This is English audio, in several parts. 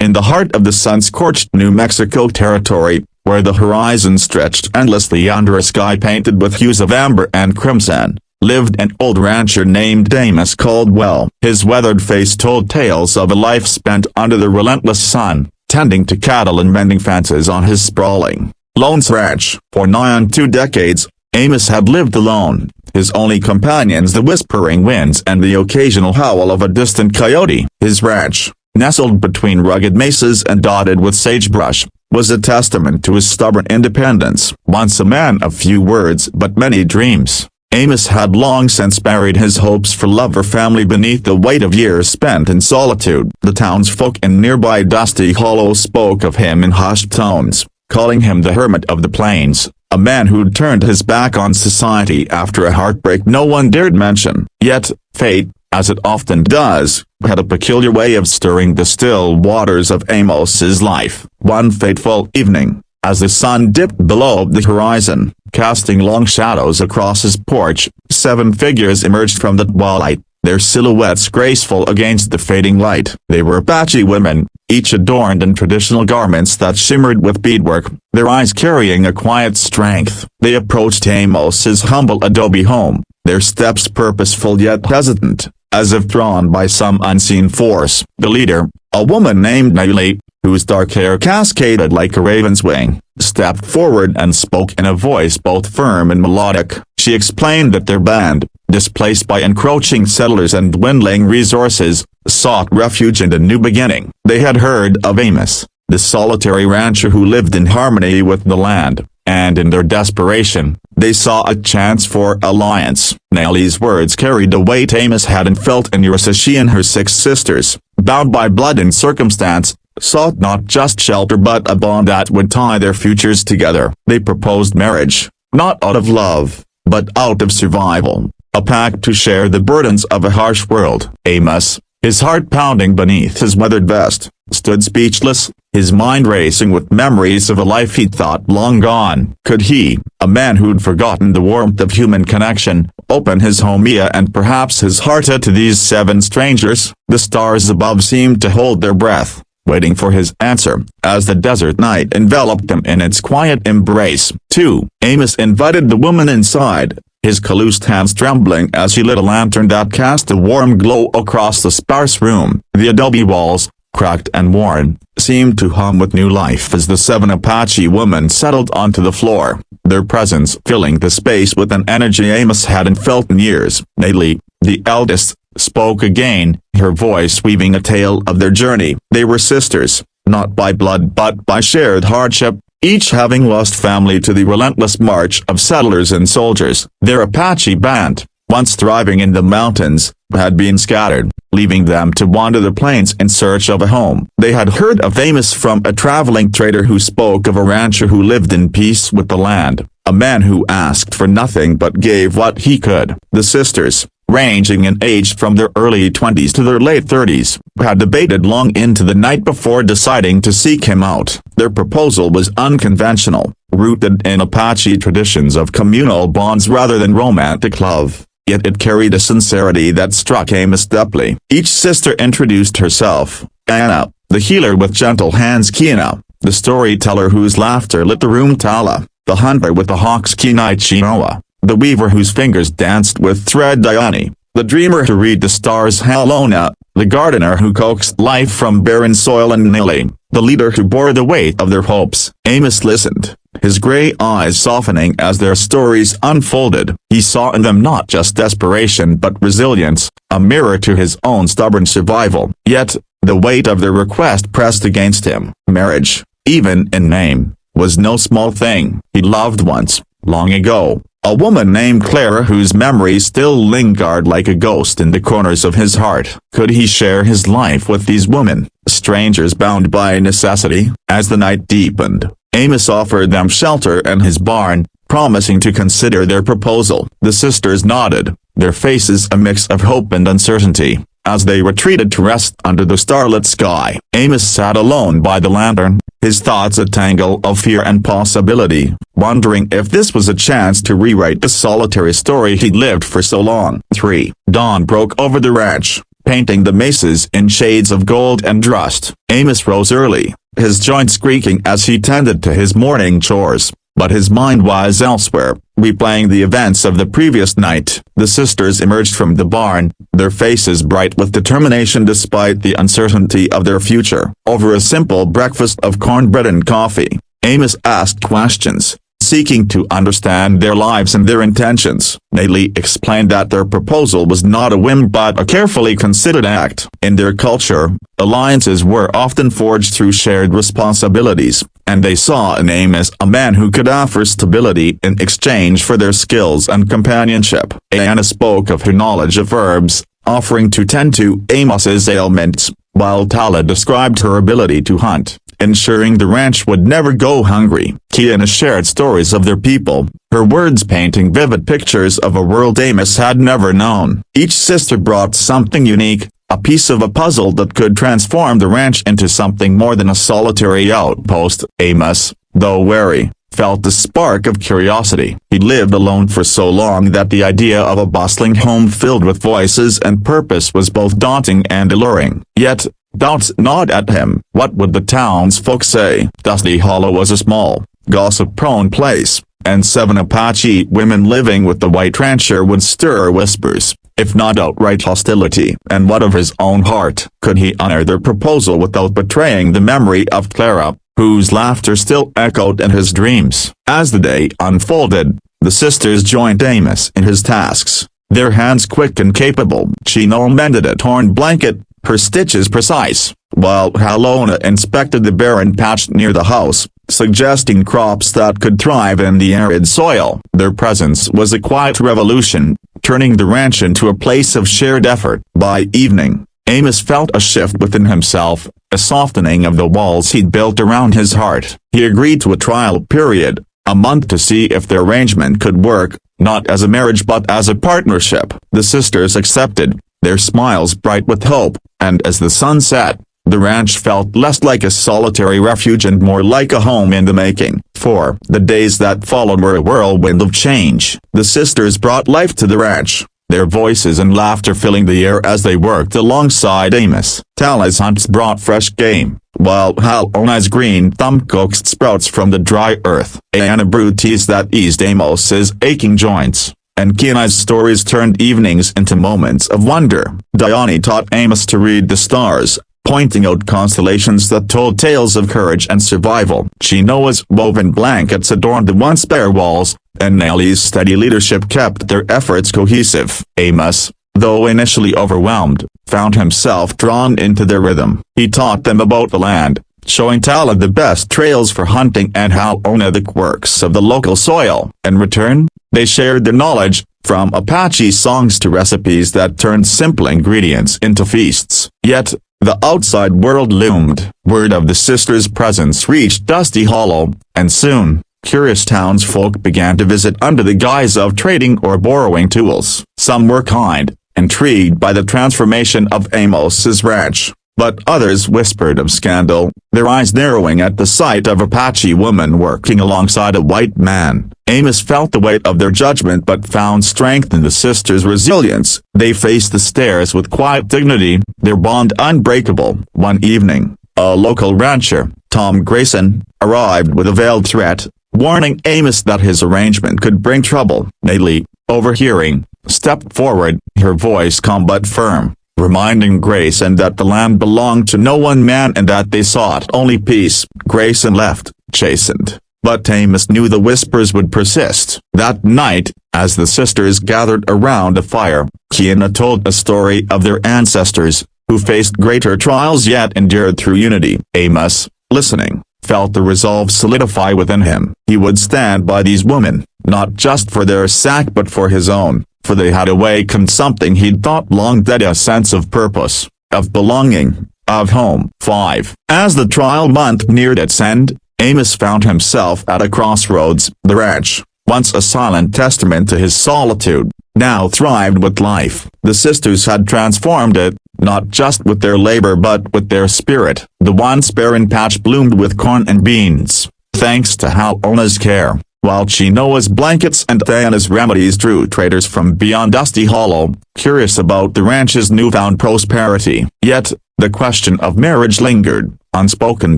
In the heart of the sun-scorched New Mexico territory, where the horizon stretched endlessly under a sky painted with hues of amber and crimson, lived an old rancher named Amos Caldwell. His weathered face told tales of a life spent under the relentless sun, tending to cattle and mending fences on his sprawling, lone ranch. For nigh on 2 decades, Amos had lived alone, his only companions the whispering winds and the occasional howl of a distant coyote. His ranch, nestled between rugged mesas and dotted with sagebrush, was a testament to his stubborn independence. Once a man of few words but many dreams, Amos had long since buried his hopes for love or family beneath the weight of years spent in solitude. The townsfolk in nearby Dusty Hollow spoke of him in hushed tones, calling him the hermit of the plains, a man who'd turned his back on society after a heartbreak no one dared mention. Yet, fate, as it often does, had a peculiar way of stirring the still waters of Amos's life. One fateful evening, as the sun dipped below the horizon, casting long shadows across his porch, 7 figures emerged from the twilight, their silhouettes graceful against the fading light. They were Apache women, each adorned in traditional garments that shimmered with beadwork, their eyes carrying a quiet strength. They approached Amos's humble adobe home, their steps purposeful yet hesitant, as if drawn by some unseen force. The leader, a woman named Nellie, whose dark hair cascaded like a raven's wing, stepped forward and spoke in a voice both firm and melodic. She explained that their band, displaced by encroaching settlers and dwindling resources, sought refuge in a new beginning. They had heard of Amos, the solitary rancher who lived in harmony with the land, and in their desperation, they saw a chance for alliance. Nellie's words carried a weight Amos hadn't felt in years as she and her 6 sisters, bound by blood and circumstance, sought not just shelter but a bond that would tie their futures together. They proposed marriage, not out of love, but out of survival, a pact to share the burdens of a harsh world. Amos, his heart pounding beneath his weathered vest, stood speechless, his mind racing with memories of a life he'd thought long gone. Could he, a man who'd forgotten the warmth of human connection, open his home and perhaps his heart to these 7 strangers? The stars above seemed to hold their breath, waiting for his answer, as the desert night enveloped him in its quiet embrace. 2. Amos invited the woman inside, his calloused hands trembling as he lit a lantern that cast a warm glow across the sparse room. The adobe walls, cracked and worn, seemed to hum with new life as the 7 Apache women settled onto the floor, their presence filling the space with an energy Amos hadn't felt in years. Nellie, the eldest, spoke again, her voice weaving a tale of their journey. They were sisters, not by blood but by shared hardship, each having lost family to the relentless march of settlers and soldiers. Their Apache band, once thriving in the mountains, had been scattered, leaving them to wander the plains in search of a home. They had heard of Amos from a traveling trader who spoke of a rancher who lived in peace with the land, a man who asked for nothing but gave what he could. The sisters, ranging in age from their early 20s to their late 30s, had debated long into the night before deciding to seek him out. Their proposal was unconventional, rooted in Apache traditions of communal bonds rather than romantic love, yet it carried a sincerity that struck Amos deeply. Each sister introduced herself: Anna, the healer with gentle hands; Kina, the storyteller whose laughter lit the room; Tala, the hunter with the hawk's keen eye; Chinoa, the weaver whose fingers danced with thread; Diani, the dreamer who read the stars; Halona, the gardener who coaxed life from barren soil; and Nellie, the leader who bore the weight of their hopes. Amos listened, his gray eyes softening as their stories unfolded. He saw in them not just desperation but resilience, a mirror to his own stubborn survival. Yet, the weight of their request pressed against him. Marriage, even in name, was no small thing. He loved once, long ago, a woman named Clara whose memory still lingered like a ghost in the corners of his heart. Could he share his life with these women, strangers bound by necessity? As the night deepened, Amos offered them shelter in his barn, promising to consider their proposal. The sisters nodded, their faces a mix of hope and uncertainty, as they retreated to rest under the starlit sky. Amos sat alone by the lantern, his thoughts a tangle of fear and possibility, wondering if this was a chance to rewrite the solitary story he'd lived for so long. 3. Dawn broke over the ranch, painting the mesas in shades of gold and rust. Amos rose early, his joints creaking as he tended to his morning chores, but his mind was elsewhere, replaying the events of the previous night. The sisters emerged from the barn, their faces bright with determination despite the uncertainty of their future. Over a simple breakfast of cornbread and coffee, Amos asked questions, seeking to understand their lives and their intentions. Natalie explained that their proposal was not a whim but a carefully considered act. In their culture, alliances were often forged through shared responsibilities, and they saw in Amos a man who could offer stability in exchange for their skills and companionship. Anna spoke of her knowledge of herbs, offering to tend to Amos's ailments, while Tala described her ability to hunt, ensuring the ranch would never go hungry. Kiana shared stories of their people, her words painting vivid pictures of a world Amos had never known. Each sister brought something unique, a piece of a puzzle that could transform the ranch into something more than a solitary outpost. Amos, though wary, felt the spark of curiosity. He'd lived alone for so long that the idea of a bustling home filled with voices and purpose was both daunting and alluring. Yet, doubts gnawed at him. What would the townsfolk say? Dusty Hollow was a small, gossip-prone place, and 7 Apache women living with the white rancher would stir whispers, if not outright hostility. And what of his own heart? Could he honor their proposal without betraying the memory of Clara, whose laughter still echoed in his dreams? As the day unfolded, the sisters joined Amos in his tasks, their hands quick and capable. Chino mended a torn blanket, her stitches precise, while Halona inspected the barren patch near the house, suggesting crops that could thrive in the arid soil. Their presence was a quiet revolution, turning the ranch into a place of shared effort. By evening, Amos felt a shift within himself, a softening of the walls he'd built around his heart. He agreed to a trial period, a month to see if the arrangement could work, not as a marriage but as a partnership. The sisters accepted, their smiles bright with hope, and as the sun set, the ranch felt less like a solitary refuge and more like a home in the making. For the days that followed were a whirlwind of change. The sisters brought life to the ranch, their voices and laughter filling the air as they worked alongside Amos. Tala's hunts brought fresh game, while Halona's green thumb coaxed sprouts from the dry earth. Anna brewed teas that eased Amos's aching joints, and Kiana's stories turned evenings into moments of wonder. Dione taught Amos to read the stars, pointing out constellations that told tales of courage and survival. Chinoa's woven blankets adorned the once bare walls, and Nellie's steady leadership kept their efforts cohesive. Amos, though initially overwhelmed, found himself drawn into their rhythm. He taught them about the land, showing Tala the best trails for hunting and Halona the quirks of the local soil. In return, they shared their knowledge, from Apache songs to recipes that turned simple ingredients into feasts. Yet, the outside world loomed. Word of the sisters' presence reached Dusty Hollow, and soon, curious townsfolk began to visit under the guise of trading or borrowing tools. Some were kind, intrigued by the transformation of Amos's ranch, but others whispered of scandal, their eyes narrowing at the sight of Apache woman working alongside a white man. Amos felt the weight of their judgment but found strength in the sisters' resilience. They faced the stairs with quiet dignity, their bond unbreakable. One evening, a local rancher, Tom Grayson, arrived with a veiled threat, warning Amos that his arrangement could bring trouble. Natalie, overhearing, stepped forward, her voice calm but firm, reminding Grayson that the land belonged to no one man and that they sought only peace. Grayson left, chastened, but Amos knew the whispers would persist. That night, as the sisters gathered around a fire, Kiana told a story of their ancestors, who faced greater trials yet endured through unity. Amos, listening, felt the resolve solidify within him. He would stand by these women, not just for their sake but for his own, for they had awakened something he'd thought long dead, a sense of purpose, of belonging, of home. 5. As the trial month neared its end, Amos found himself at a crossroads. The ranch, once a silent testament to his solitude, now thrived with life. The sisters had transformed it, not just with their labor but with their spirit. The once barren patch bloomed with corn and beans, thanks to Halona's care. while Chinoa's blankets and Diana's remedies drew traders from beyond Dusty Hollow, curious about the ranch's newfound prosperity. Yet, the question of marriage lingered, unspoken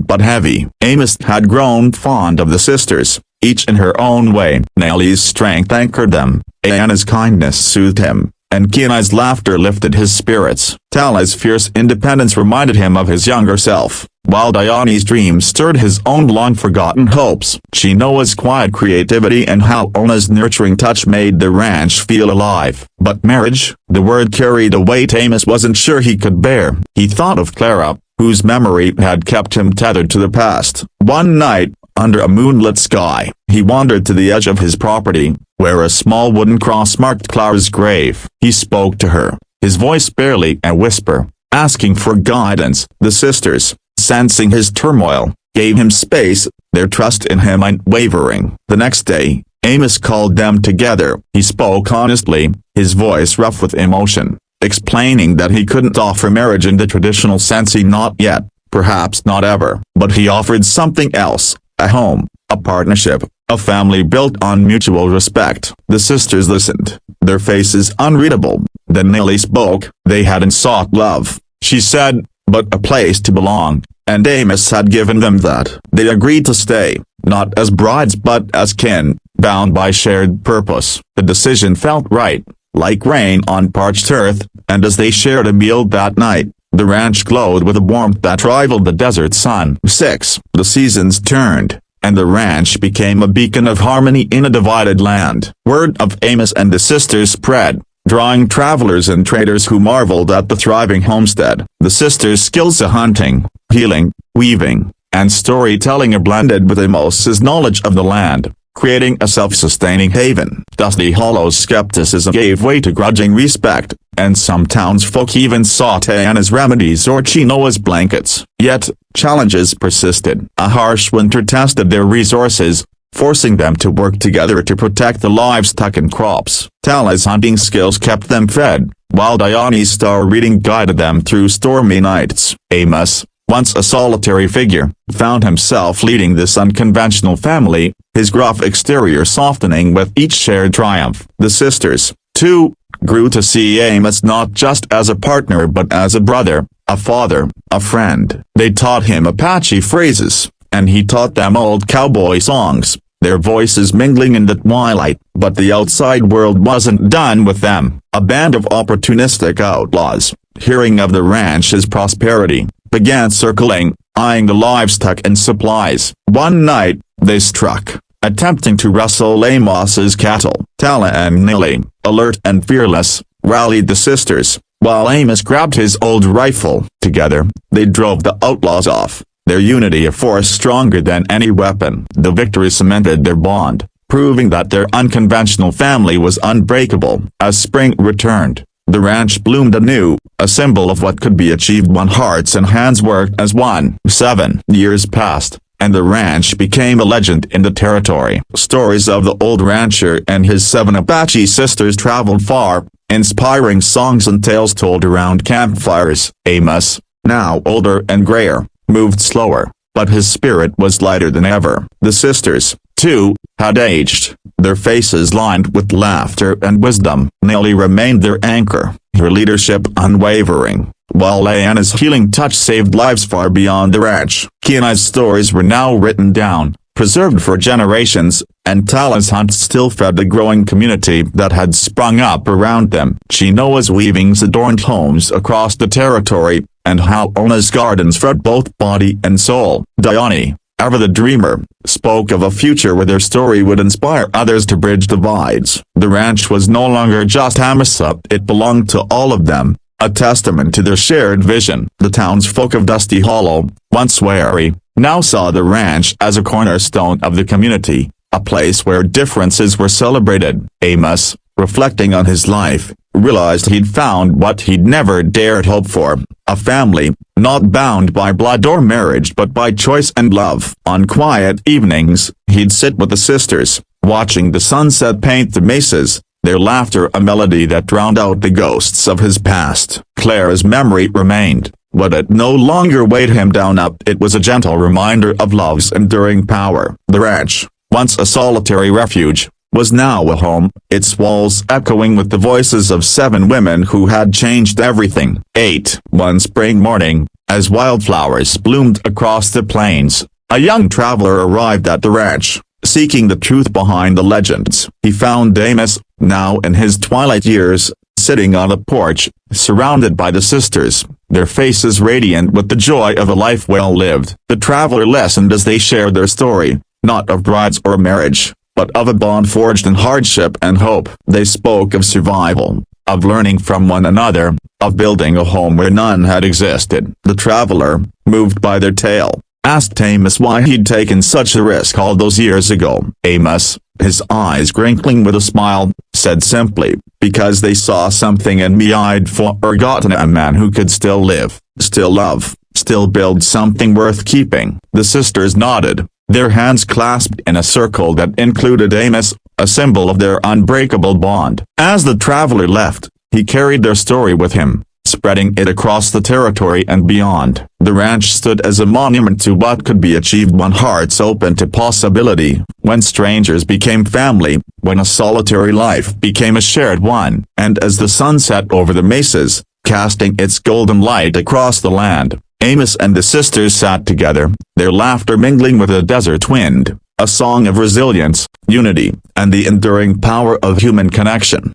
but heavy. Amos had grown fond of the sisters, each in her own way. Nellie's strength anchored them, Diana's kindness soothed him, and Kenai's laughter lifted his spirits. Tala's fierce independence reminded him of his younger self, while Diana's dreams stirred his own long-forgotten hopes. Chinoa's quiet creativity and Halona's nurturing touch made the ranch feel alive. But marriage, the word carried a weight Amos wasn't sure he could bear. He thought of Clara, whose memory had kept him tethered to the past. One night, under a moonlit sky, he wandered to the edge of his property, where a small wooden cross marked Clara's grave. He spoke to her, his voice barely a whisper, asking for guidance. The sisters, sensing his turmoil, gave him space, their trust in him unwavering. The next day, Amos called them together. He spoke honestly, his voice rough with emotion, explaining that he couldn't offer marriage in the traditional sense, not yet, perhaps not ever. But he offered something else, a home, a partnership, a family built on mutual respect. The sisters listened, their faces unreadable. Then Nellie spoke. They hadn't sought love, she said, but a place to belong, and Amos had given them that. They agreed to stay, not as brides but as kin, bound by shared purpose. The decision felt right, like rain on parched earth, and as they shared a meal that night, the ranch glowed with a warmth that rivaled the desert sun. 6. The seasons turned, and the ranch became a beacon of harmony in a divided land. Word of Amos and the sisters spread, drawing travelers and traders who marveled at the thriving homestead. The sisters' skills of hunting, healing, weaving, and storytelling are blended with Amos's knowledge of the land, creating a self-sustaining haven. Dusty Hollow's skepticism gave way to grudging respect, and some townsfolk even sought Diana's remedies or Chinoa's blankets. Yet, challenges persisted. A harsh winter tested their resources, forcing them to work together to protect the livestock and crops. Tala's hunting skills kept them fed, while Diana's star reading guided them through stormy nights. Amos, once a solitary figure, found himself leading this unconventional family, his gruff exterior softening with each shared triumph. The sisters, too, grew to see Amos not just as a partner but as a brother, a father, a friend. They taught him Apache phrases, and he taught them old cowboy songs, their voices mingling in the twilight. But the outside world wasn't done with them. A band of opportunistic outlaws, hearing of the ranch's prosperity, began circling, eyeing the livestock and supplies. One night, they struck, attempting to rustle Amos's cattle. Tala and Nellie, alert and fearless, rallied the sisters, while Amos grabbed his old rifle. Together, they drove the outlaws off, their unity a force stronger than any weapon. The victory cemented their bond, proving that their unconventional family was unbreakable. As spring returned, the ranch bloomed anew, a symbol of what could be achieved when hearts and hands worked as one. 7 years passed, and the ranch became a legend in the territory. Stories of the old rancher and his 7 Apache sisters traveled far, inspiring songs and tales told around campfires. Amos, now older and grayer, moved slower, but his spirit was lighter than ever. The sisters, too, had aged, their faces lined with laughter and wisdom. Nellie remained their anchor, her leadership unwavering, while Diana's healing touch saved lives far beyond the ranch. Kenai's stories were now written down, preserved for generations, and Tala's hunts still fed the growing community that had sprung up around them. Chinoa's weavings adorned homes across the territory, and Halona's gardens fed both body and soul. Diana, ever the dreamer, spoke of a future where their story would inspire others to bridge divides. The ranch was no longer just Amasa, it belonged to all of them, a testament to their shared vision. The townsfolk of Dusty Hollow, once wary, now saw the ranch as a cornerstone of the community, a place where differences were celebrated. Amos, reflecting on his life, realized he'd found what he'd never dared hope for, a family, not bound by blood or marriage but by choice and love. On quiet evenings, he'd sit with the sisters, watching the sunset paint the mesas, their laughter a melody that drowned out the ghosts of his past. Clara's memory remained, but it no longer weighed him down. It was a gentle reminder of love's enduring power. The ranch, once a solitary refuge, was now a home, its walls echoing with the voices of 7 women who had changed everything. 8. One spring morning, as wildflowers bloomed across the plains, a young traveler arrived at the ranch, seeking the truth behind the legends. He found Amos, now in his twilight years, sitting on a porch, surrounded by the sisters, their faces radiant with the joy of a life well lived. The traveler listened as they shared their story, not of brides or marriage, but of a bond forged in hardship and hope. They spoke of survival, of learning from one another, of building a home where none had existed. The traveler, moved by their tale, asked Amos why he'd taken such a risk all those years ago. Amos, his eyes crinkling with a smile, said simply, "Because they saw something in me I'd forgotten, a man who could still live, still love, still build something worth keeping." The sisters nodded, their hands clasped in a circle that included Amos, a symbol of their unbreakable bond. As the traveler left, he carried their story with him, spreading it across the territory and beyond. The ranch stood as a monument to what could be achieved when hearts opened to possibility, when strangers became family, when a solitary life became a shared one. And as the sun set over the mesas, casting its golden light across the land, Amos and the sisters sat together, their laughter mingling with a desert wind, a song of resilience, unity, and the enduring power of human connection.